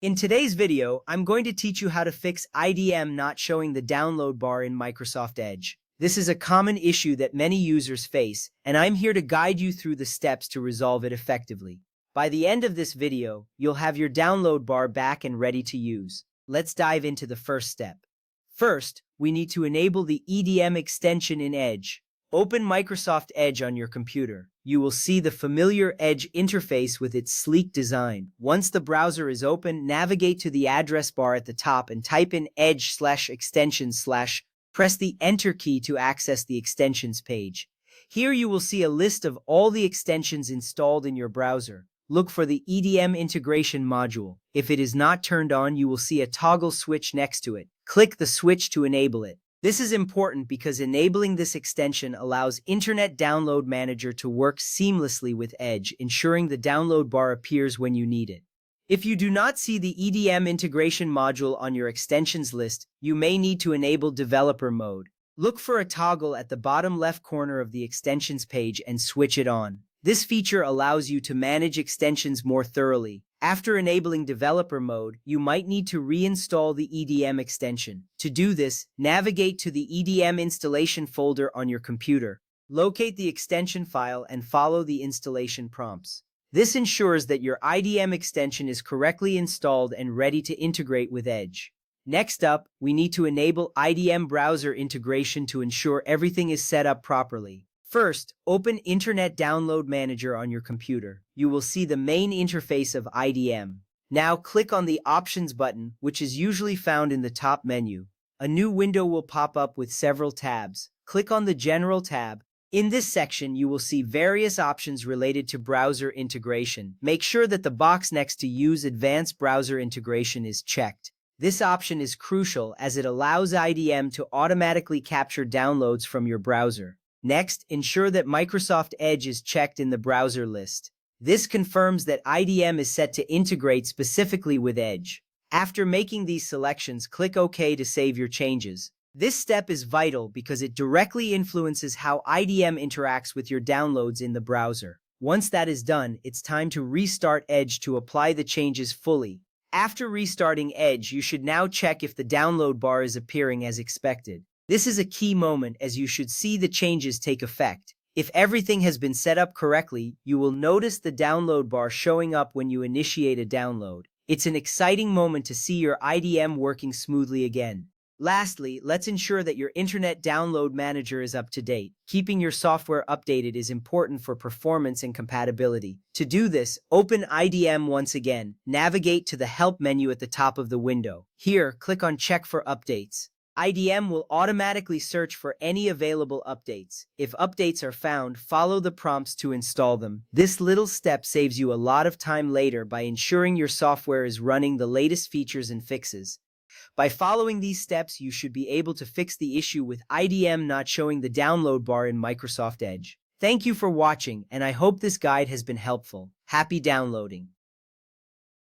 In today's video, I'm going to teach you how to fix IDM not showing the download bar in Microsoft Edge. This is a common issue that many users face, and I'm here to guide you through the steps to resolve it effectively. By the end of this video, you'll have your download bar back and ready to use. Let's dive into the first step. First, we need to enable the IDM extension in Edge. Open Microsoft Edge on your computer. You will see the familiar Edge interface with its sleek design. Once the browser is open, navigate to the address bar at the top and type in edge/extensions/. Press the Enter key to access the extensions page. Here you will see a list of all the extensions installed in your browser. Look for the IDM integration module. If it is not turned on, you will see a toggle switch next to it. Click the switch to enable it. This is important because enabling this extension allows Internet Download Manager to work seamlessly with Edge, ensuring the download bar appears when you need it. If you do not see the IDM integration module on your extensions list, you may need to enable developer mode. Look for a toggle at the bottom left corner of the extensions page and switch it on. This feature allows you to manage extensions more thoroughly. After enabling developer mode, you might need to reinstall the IDM extension. To do this, navigate to the IDM installation folder on your computer. Locate the extension file and follow the installation prompts. This ensures that your IDM extension is correctly installed and ready to integrate with Edge. Next up, we need to enable IDM browser integration to ensure everything is set up properly. First, open Internet Download Manager on your computer. You will see the main interface of IDM. Now click on the Options button, which is usually found in the top menu. A new window will pop up with several tabs. Click on the General tab. In this section, you will see various options related to browser integration. Make sure that the box next to Use Advanced Browser Integration is checked. This option is crucial as it allows IDM to automatically capture downloads from your browser. Next, ensure that Microsoft Edge is checked in the browser list. This confirms that IDM is set to integrate specifically with Edge. After making these selections, click OK to save your changes. This step is vital because it directly influences how IDM interacts with your downloads in the browser. Once that is done, it's time to restart Edge to apply the changes fully. After restarting Edge, you should now check if the download bar is appearing as expected. This is a key moment as you should see the changes take effect. If everything has been set up correctly, you will notice the download bar showing up when you initiate a download. It's an exciting moment to see your IDM working smoothly again. Lastly, let's ensure that your Internet Download Manager is up to date. Keeping your software updated is important for performance and compatibility. To do this, open IDM once again. Navigate to the Help menu at the top of the window. Here, click on Check for Updates. IDM will automatically search for any available updates. If updates are found, follow the prompts to install them. This little step saves you a lot of time later by ensuring your software is running the latest features and fixes. By following these steps, you should be able to fix the issue with IDM not showing the download bar in Microsoft Edge. Thank you for watching, and I hope this guide has been helpful. Happy downloading!